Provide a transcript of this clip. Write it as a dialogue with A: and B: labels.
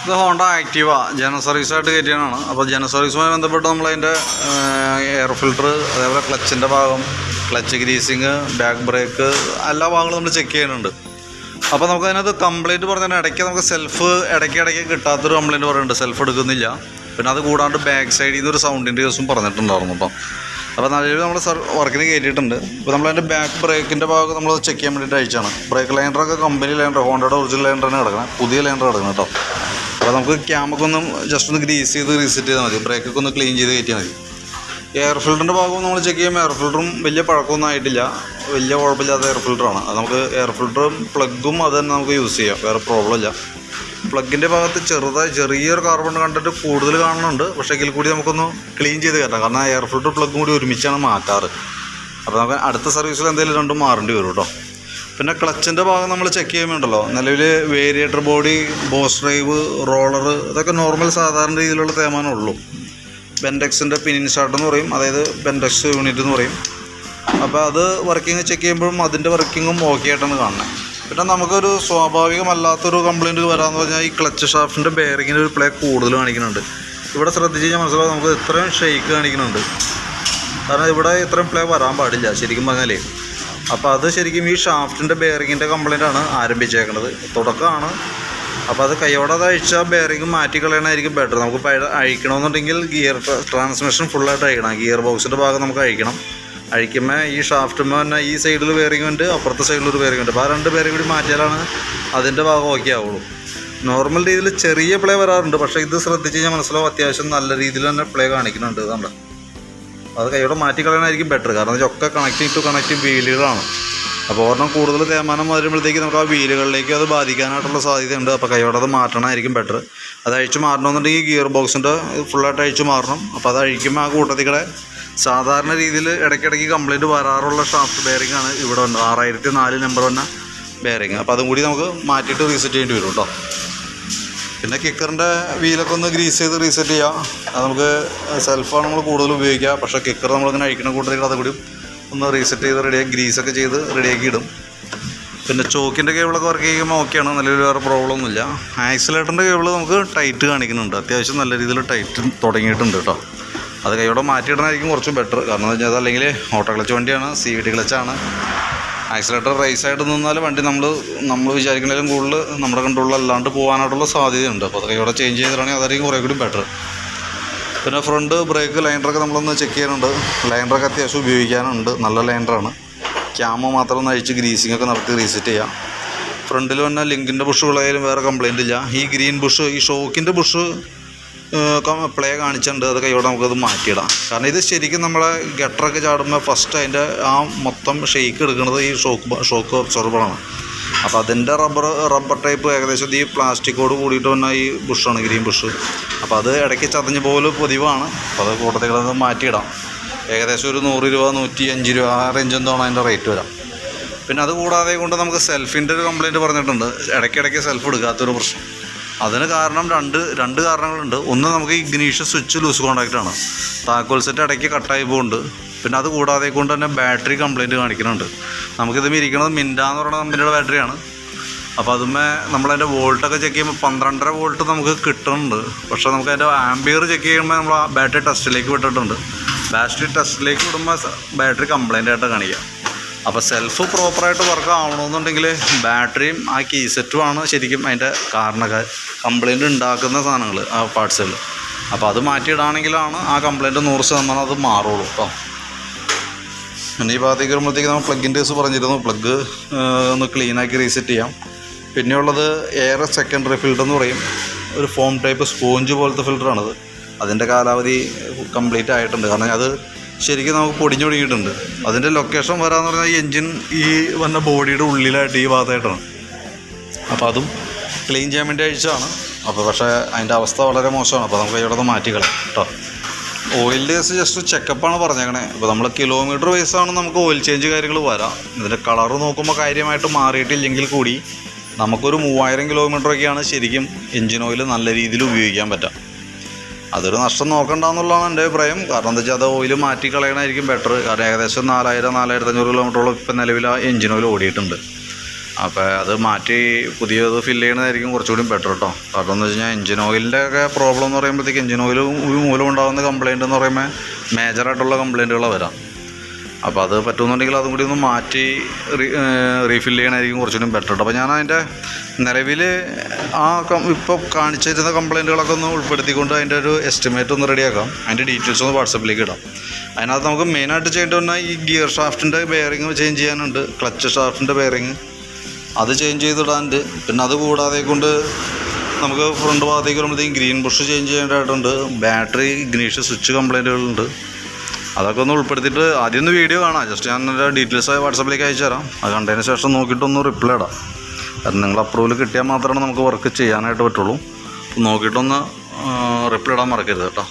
A: ഇത് Honda Activa general സർവീസായിട്ട് കയറ്റിയാണ്. അപ്പോൾ general സർവീസുമായി ബന്ധപ്പെട്ട് നമ്മളതിൻ്റെ എയർ ഫിൽറ്റർ, അതേപോലെ ക്ലച്ചിൻ്റെ ഭാഗം, ക്ലച്ച് ഗ്രീസിങ്, ബാക്ക് ബ്രേക്ക് എല്ലാ ഭാഗങ്ങളും നമ്മൾ ചെക്ക് ചെയ്യുന്നുണ്ട്. അപ്പോൾ നമുക്കതിനകത്ത് കംപ്ലയിൻറ്റ് പറഞ്ഞാൽ ഇടയ്ക്ക് നമുക്ക് സെൽഫ് ഇടയ്ക്ക് കിട്ടാത്തൊരു കംപ്ലയിൻറ്റ് പറയുന്നുണ്ട്, സെൽഫ് എടുക്കുന്നില്ല. പിന്നെ അത് കൂടാണ്ട് ബാക്ക് സൈഡിൽ നിന്ന് ഒരു സൗണ്ടിൻ്റെ കേസും പറഞ്ഞിട്ടുണ്ടായിരുന്നു. അപ്പോൾ നിലവിൽ നമ്മൾ വർക്കിന് കയറ്റിയിട്ടുണ്ട്. ഇപ്പോൾ നമ്മളതിൻ്റെ ബാക്ക് ബ്രേക്കിൻ്റെ ഭാഗം നമ്മൾ ചെക്ക് ചെയ്യാൻ വേണ്ടിയിട്ട് അയച്ചാണ്. ബ്രേക്ക് ലൈനറൊക്കെ കമ്പനി ലൈനർ, ഹോണ്ടയുടെ ഒറിജിനൽ ലൈനർ തന്നെ കിടക്കണം, പുതിയ ലൈനർ കിടക്കണം കേട്ടോ. അപ്പോൾ നമുക്ക് ക്യാമൊക്കെ ഒന്ന് ജസ്റ്റ് ഒന്ന് ഗ്രീസ് ചെയ്ത് റീസെറ്റ് ചെയ്താൽ മതി, ബ്രേക്കൊക്കെ ഒന്ന് ക്ലീൻ ചെയ്ത് കയറ്റിയാൽ മതി. എയർ ഫിൽറ്ററിൻ്റെ ഭാഗവും നമ്മൾ ചെക്ക് ചെയ്യുമ്പോൾ എയർ ഫിൽറ്ററും വലിയ പഴക്കമൊന്നും ആയിട്ടില്ല, വലിയ കുഴപ്പമില്ലാത്ത എയർ ഫിൽറ്ററാണ്. അത് നമുക്ക് എയർ ഫിൽറ്ററും പ്ലഗും അത് തന്നെ നമുക്ക് യൂസ് ചെയ്യാം, വേറെ പ്രോബ്ലം ഇല്ല. പ്ലഗിൻ്റെ ഭാഗത്ത് ചെറിയൊരു കാർബൺ കണ്ടൻറ്റ് കൂടുതൽ കാണുന്നുണ്ട്, പക്ഷേ എങ്കിൽ കൂടി നമുക്കൊന്ന് ക്ലീൻ ചെയ്ത് കയറ്റാം. കാരണം എയർ ഫിൽറ്റർ പ്ലഗും കൂടി ഒരുമിച്ചാണ് മാറ്റാറ്. അപ്പോൾ നമുക്ക് അടുത്ത സർവീസിൽ എന്തെങ്കിലും രണ്ടും മാറേണ്ടി വരും കേട്ടോ. പിന്നെ ക്ലച്ചിൻ്റെ ഭാഗം നമ്മൾ ചെക്ക് ചെയ്യുമ്പോണ്ടല്ലോ, നിലവിൽ variator body, boss drive, roller ഇതൊക്കെ നോർമൽ സാധാരണ രീതിയിലുള്ള തേമാനം ഉള്ളൂ. ബെൻഡെക്സിൻ്റെ പിനിൻ ഷാർട്ട് എന്ന് പറയും, അതായത് ബെൻഡെക്സ് യൂണിറ്റ് എന്ന് പറയും. അപ്പോൾ അത് വർക്കിംഗ് ചെക്ക് ചെയ്യുമ്പോഴും അതിൻ്റെ വർക്കിങ്ങും ഓക്കെ ആയിട്ടാണ് കാണുന്നത്. പിന്നെ നമുക്കൊരു സ്വാഭാവികമല്ലാത്തൊരു കംപ്ലയിൻറ്റ് വരാമെന്ന് പറഞ്ഞാൽ ഈ ക്ലച്ച് ഷാഫ്റ്റിൻ്റെ ബെയറിങ്ങിന് ഒരു പ്ലേ കൂടുതൽ കാണിക്കുന്നുണ്ട്. ഇവിടെ ശ്രദ്ധിച്ച് കഴിഞ്ഞാൽ മനസ്സിലാവും, നമുക്ക് ഇത്രയും ഷെയ്ക്ക് കാണിക്കുന്നുണ്ട്. കാരണം ഇവിടെ ഇത്രയും പ്ലേ വരാൻ പാടില്ല ശരിക്കും പറഞ്ഞാലേ. അപ്പോൾ അത് ശരിക്കും ഈ ഷാഫ്റ്റിൻ്റെ ബെയറിങ്ങിൻ്റെ കംപ്ലയിൻ്റാണ് ആരംഭിച്ചേക്കുന്നത്, തുടക്കമാണ്. അപ്പോൾ അത് കൈയോടെ അത് അഴിച്ചാൽ ബെയറിങ് മാറ്റി കളയണമായിരിക്കും ബെറ്റർ. നമുക്ക് അഴിക്കണമെന്നുണ്ടെങ്കിൽ ഗിയർ ട്രാൻസ്മിഷൻ ഫുള്ളായിട്ട് അഴിക്കണം, ഗിയർ ബോക്സിൻ്റെ ഭാഗം നമുക്ക് അഴിക്കണം. അഴിക്കുമ്പോൾ ഈ ഷാഫ്റ്റുമ്പോൾ തന്നെ ഈ സൈഡിൽ ബെയറിംഗ് ഉണ്ട്, അപ്പുറത്തെ സൈഡിലൊരു ബെയറിംഗ് ഉണ്ട്. അപ്പോൾ ആ രണ്ട് ബെയറിംഗ് കൂടി മാറ്റിയാലാണ് അതിൻ്റെ ഭാഗം ഓക്കെ ആവുള്ളൂ. നോർമൽ രീതിയിൽ ചെറിയ പ്ലേ വരാറുണ്ട്, പക്ഷേ ഇത് ശ്രദ്ധിച്ച് കഴിഞ്ഞാൽ മനസ്സിലാവും അത്യാവശ്യം നല്ല രീതിയിൽ തന്നെ പ്ലേ കാണിക്കുന്നുണ്ട്. ഇതുണ്ട്, അത് കൈയോടെ മാറ്റി കളയാനായിരിക്കും ബെറ്റർ. കാരണം ഇതൊക്കെ കണക്റ്റിംഗ് വീലുകളാണ്. അപ്പോൾ ഒരെണ്ണം കൂടുതൽ തേമാനം വരുമ്പോഴത്തേക്ക് നമുക്ക് ആ വീലുകളിലേക്ക് അത് ബാധിക്കാനായിട്ടുള്ള സാധ്യതയുണ്ട്. അപ്പോൾ കൈയോടെ അത് മാറ്റണമായിരിക്കും ബെറ്റർ. അത് അഴിച്ച് മാറണമെന്നുണ്ടെങ്കിൽ ഗിയർ ബോക്സിൻ്റെ ഫുള്ളായിട്ട് അഴിച്ച് മാറണം. അപ്പോൾ അത് അഴിക്കുമ്പോൾ ആ കൂട്ടത്തിൽ കൂടെ സാധാരണ രീതിയിൽ ഇടയ്ക്കിടയ്ക്ക് കംപ്ലയിൻറ്റ് വരാറുള്ള ഷാഫ്റ്റ് ബെയറിംഗ് ആണ് ഇവിടെ ഉണ്ട്, 6004 നമ്പർ വന്ന ബെയറിംഗ്. അപ്പോൾ അതും കൂടി നമുക്ക് മാറ്റിയിട്ട് റീസെറ്റ് ചെയ്യേണ്ടി വരും കേട്ടോ. പിന്നെ കിക്കറിൻ്റെ വീലൊക്കെ ഒന്ന് ഗ്രീസ് ചെയ്ത് റീസെറ്റ് ചെയ്യാം. അത് നമുക്ക് സെൽഫാണ് നമ്മൾ കൂടുതൽ ഉപയോഗിക്കുക, പക്ഷേ കിക്കർ നമ്മളിങ്ങനെ അഴിക്കുന്ന കൂട്ടത്തിൽ അതുകൂടി ഒന്ന് റീസെറ്റ് ചെയ്ത് റെഡിയാക്കി ഗ്രീസൊക്കെ ചെയ്ത് റെഡിയാക്കി ഇടും. പിന്നെ ചോക്കിൻ്റെ കേബിളൊക്കെ വർക്ക് ചെയ്യുമ്പോൾ ഓക്കെയാണ്, നിലവിൽ വേറെ പ്രോബ്ലം ഒന്നുമില്ല. ആക്സിലേറ്ററിൻ്റെ കേബിൾ നമുക്ക് ടൈറ്റ് കാണിക്കുന്നുണ്ട്, അത്യാവശ്യം നല്ല രീതിയിൽ ടൈറ്റ് തുടങ്ങിയിട്ടുണ്ട് കേട്ടോ. അത് കൈയോടെ മാറ്റിയിടണമായിരിക്കും കുറച്ചും ബെറ്റർ. കാരണം എന്ന് വെച്ചാൽ അല്ലെങ്കിൽ ഓട്ടോ ക്ലച്ച് വണ്ടിയാണ്, CVT ക്ലച്ചാണ്. ആക്സിലേറ്റർ റൈസായിട്ട് നിന്നാൽ വണ്ടി നമ്മൾ വിചാരിക്കുന്നതിലും കൂടുതൽ നമ്മുടെ കൺട്രോളിൽ അല്ലാണ്ട് പോകാനായിട്ടുള്ള സാധ്യതയുണ്ട്. അപ്പോൾ അത് കൈയോടെ ചേഞ്ച് ചെയ്തിട്ടാണെങ്കിൽ അതായിരിക്കും കുറേ കൂടി ബെറ്റർ. പിന്നെ ഫ്രണ്ട് ബ്രേക്ക് ലൈനറൊക്കെ നമ്മളൊന്ന് ചെക്ക് ചെയ്യാനുണ്ട്. ലൈനറൊക്കെ അത്യാവശ്യം ഉപയോഗിക്കാനുണ്ട്, നല്ല ലൈനറാണ്. ക്യാമോ മാത്രം ഒന്ന് അഴിച്ച് ഗ്രീസിങ്ങൊക്കെ നടത്തി റീസെറ്റ് ചെയ്യാം. ഫ്രണ്ടിൽ വന്ന ലിങ്കിൻ്റെ ബുഷുകളായാലും വേറെ കംപ്ലയിൻ്റ് ഇല്ല. ഈ ഗ്രീൻ ബുഷ്, ഈ ഷോക്കിൻ്റെ ബുഷ് പ്ലേ കാണിച്ചിട്ടുണ്ട്, അത് കൈയോടെ നമുക്കത് മാറ്റിയിടാം. കാരണം ഇത് ശരിക്കും നമ്മളെ ഗട്ടറൊക്കെ ചാടുമ്പോൾ ഫസ്റ്റ് അതിൻ്റെ ആ മൊത്തം ഷെയ്ക്ക് എടുക്കുന്നത് ഈ ഷോക്ക് അബ്സോർബറാണ്. അപ്പോൾ അതിൻ്റെ റബ്ബർ ടൈപ്പ് ഏകദേശം ഈ പ്ലാസ്റ്റിക്കോട് കൂടിയിട്ട് വന്ന ഈ ബുഷാണ്, ഗ്രീൻ ബുഷ്. അപ്പോൾ അത് ഇടയ്ക്ക് ചതഞ്ഞ പോലെ പതിവാണ്. അപ്പോൾ അത് കൂട്ടത്തിൽ മാറ്റിയിടാം. ഏകദേശം ഒരു 100 രൂപ 105 രൂപ ആ റേഞ്ച് എന്താണ് അതിൻ്റെ റേറ്റ് വരാം. പിന്നെ അത് കൂടാതെ കൊണ്ട് നമുക്ക് സെൽഫിൻ്റെ ഒരു കംപ്ലയിൻറ്റ് പറഞ്ഞിട്ടുണ്ട്, ഇടയ്ക്കിടയ്ക്ക് സെൽഫ് എടുക്കാത്തൊരു പ്രശ്നം. അതിന് കാരണം രണ്ട് കാരണങ്ങളുണ്ട്. ഒന്ന്, നമുക്ക് ഈ ഇഗ്നീഷൻ സ്വിച്ച് ലൂസ് കോൺടാക്റ്റാണ്, താക്കോൽ സെറ്റ് ഇടയ്ക്ക് കട്ടായി പോകുന്നുണ്ട്. പിന്നെ അത് കൂടാതെ കൊണ്ട് തന്നെ ബാറ്ററി കംപ്ലയിൻറ്റ് കാണിക്കുന്നുണ്ട്. നമുക്കിത് ഇരിക്കുന്നത് മിൻഡ എന്ന് പറയുന്ന കമ്പനിയുടെ ബാറ്ററിയാണ്. അപ്പോൾ അതുമേ നമ്മളതിൻ്റെ വോൾട്ടൊക്കെ ചെക്ക് ചെയ്യുമ്പോൾ 12.5 വോൾട്ട് നമുക്ക് കിട്ടുന്നുണ്ട്. പക്ഷേ നമുക്ക് അതിൻ്റെ ആംബിയർ ചെക്ക് ചെയ്യുമ്പോൾ നമ്മൾ ആ ബാറ്ററി ടെസ്റ്റിലേക്ക് വിട്ടിട്ടുണ്ട്. ബാറ്ററി ടെസ്റ്റിലേക്ക് വിടുമ്പോൾ ബാറ്ററി കംപ്ലയിൻ്റ് ആയിട്ട് കാണിക്കുക. അപ്പോൾ സെൽഫ് പ്രോപ്പറായിട്ട് വർക്ക് ആവണമെന്നുണ്ടെങ്കിൽ ബാറ്ററിയും ആ കീസെറ്റുമാണ് ശരിക്കും അതിൻ്റെ കംപ്ലയിൻറ്റ് ഉണ്ടാക്കുന്ന സാധനങ്ങൾ, ആ പാർട്സുകൾ. അപ്പോൾ അത് മാറ്റിയിടാണെങ്കിലാണ് ആ കംപ്ലയിൻറ്റ് 100% അത് മാറുള്ളൂ കേട്ടോ. പിന്നെ ഈ ഭാഗത്തേക്ക് വരുമ്പോഴത്തേക്ക് നമ്മൾ പ്ലഗിൻ്റെ കേസ് പറഞ്ഞിരുന്നു, പ്ലഗ് ഒന്ന് ക്ലീനാക്കി റീസെറ്റ് ചെയ്യാം. പിന്നെയുള്ളത് എയർ സെക്കൻഡറി ഫിൽറ്റർ എന്ന് പറയും, ഒരു ഫോം ടൈപ്പ് സ്പോഞ്ച് പോലത്തെ ഫിൽറ്ററാണത്. അതിൻ്റെ കാലാവധി കംപ്ലീറ്റ് ആയിട്ടുണ്ട്. കാരണം അത് ശരിക്കും നമുക്ക് പൊടിഞ്ഞൊടുങ്ങിയിട്ടുണ്ട്. അതിൻ്റെ ലൊക്കേഷൻ വരാമെന്ന് പറഞ്ഞാൽ ഈ എൻജിൻ ഈ വന്ന ബോഡിയുടെ ഉള്ളിലായിട്ട് ഈ ഭാഗത്തായിട്ടാണ്. അപ്പോൾ അതും ക്ലീൻ ചെയ്യാൻ വേണ്ടി അഴിച്ചാണ്. അപ്പോൾ പക്ഷേ അതിൻ്റെ അവസ്ഥ വളരെ മോശമാണ്. അപ്പോൾ നമുക്ക് ഇവിടെ നിന്ന് മാറ്റിക്കളയാം കേട്ടോ. ഓയിലിൻ്റെ കേസ് ജസ്റ്റ് ചെക്കപ്പാണ് പറഞ്ഞേക്കണേ. അപ്പോൾ നമ്മൾ കിലോമീറ്റർ വൈസാണ് നമുക്ക് ഓയിൽ ചേഞ്ച് കാര്യങ്ങൾ വരാം. ഇതിൻ്റെ കളറ് നോക്കുമ്പോൾ കാര്യമായിട്ട് മാറിയിട്ടില്ലെങ്കിൽ കൂടി നമുക്കൊരു 3000 കിലോമീറ്ററൊക്കെയാണ് ശരിക്കും എൻജിൻ ഓയിൽ നല്ല രീതിയിൽ ഉപയോഗിക്കാൻ പറ്റുക. അതൊരു നഷ്ടം നോക്കണ്ടെന്നുള്ളതാണ് എൻ്റെ അഭിപ്രായം. കാരണം എന്താ വെച്ചാൽ അത് ഓയിൽ മാറ്റി കളയണമായിരിക്കും ബെറ്റർ. കാരണം ഏകദേശം 4000-4500 കിലോമീറ്ററോളം ഇപ്പം നിലവിൽ ആ എൻജിൻ ഓയിൽ ഓടിയിട്ടുണ്ട്. അപ്പോൾ അത് മാറ്റി പുതിയത് ഫില്ല് ചെയ്യണതായിരിക്കും കുറച്ചുകൂടി ബെറ്റർ കേട്ടോ. കാരണം എന്ന് വെച്ച് കഴിഞ്ഞാൽ എഞ്ചിൻ ഓയിലിൻ്റെ ഒക്കെ പ്രോബ്ലം എന്ന് പറയുമ്പോഴത്തേക്ക് എഞ്ചിൻ ഓയിൽ മൂലം ഉണ്ടാകുന്ന കംപ്ലയിൻ്റ് എന്ന് പറയുമ്പോൾ മേജറായിട്ടുള്ള കംപ്ലയിൻറ്റുകളാണ് വരാം. അപ്പോൾ അത് പറ്റുമെന്നുണ്ടെങ്കിൽ അതും കൂടി ഒന്ന് മാറ്റി റീഫില്ല് ചെയ്യണമായിരിക്കും കുറച്ചുകൂടി ബെറ്റർ കേട്ടോ. അപ്പോൾ ഞാൻ അതിൻ്റെ നിലവിൽ ഇപ്പോൾ കാണിച്ചിരുന്ന കംപ്ലയിൻറ്റുകളൊക്കെ ഒന്ന് ഉൾപ്പെടുത്തിക്കൊണ്ട് അതിൻ്റെ ഒരു എസ്റ്റിമേറ്റ് ഒന്ന് റെഡിയാക്കാം. അതിൻ്റെ ഡീറ്റെയിൽസ് ഒന്ന് വാട്സപ്പിലേക്ക് ഇടാം. അതിനകത്ത് നമുക്ക് മെയിനായിട്ട് ചെയ്യേണ്ടി വന്നാൽ ഈ ഗിയർ ഷാഫ്റ്റിൻ്റെ ബെയറിങ് ചേഞ്ച് ചെയ്യാനുണ്ട്, ക്ലച്ച് ഷാഫ്റ്റിൻ്റെ ബെയറിങ് അത് ചേഞ്ച് ചെയ്തിടാനുണ്ട്. പിന്നെ അത് കൂടാതെ കൊണ്ട് നമുക്ക് ഫ്രണ്ട് ഭാഗത്തേക്ക് വരുമ്പോഴത്തേക്കും ഗ്രീൻ ബുഷ് ചേഞ്ച് ചെയ്യേണ്ടതായിട്ടുണ്ട്. ബാറ്ററി ഇഗ്നീഷൻ സ്വിച്ച് കംപ്ലയിൻറ്റുകളുണ്ട്. അതൊക്കെ ഒന്ന് ഉൾപ്പെടുത്തിയിട്ട് ആദ്യം ഒന്ന് വീഡിയോ കാണാം. ജസ്റ്റ് ഞാൻ എൻ്റെ ഡീറ്റെയിൽസ് വാട്സപ്പിലേക്ക് അയച്ചു തരാം. അത് കണ്ടതിന് ശേഷം നോക്കിയിട്ടൊന്ന് റിപ്ലൈ ഇടാം. കാരണം നിങ്ങൾ അപ്രൂവൽ കിട്ടിയാൽ മാത്രമേ നമുക്ക് വർക്ക് ചെയ്യാനായിട്ട് പറ്റുള്ളൂ. നോക്കിയിട്ടൊന്ന് റിപ്ലൈ ഇടാൻ മറക്കരുത് കേട്ടോ.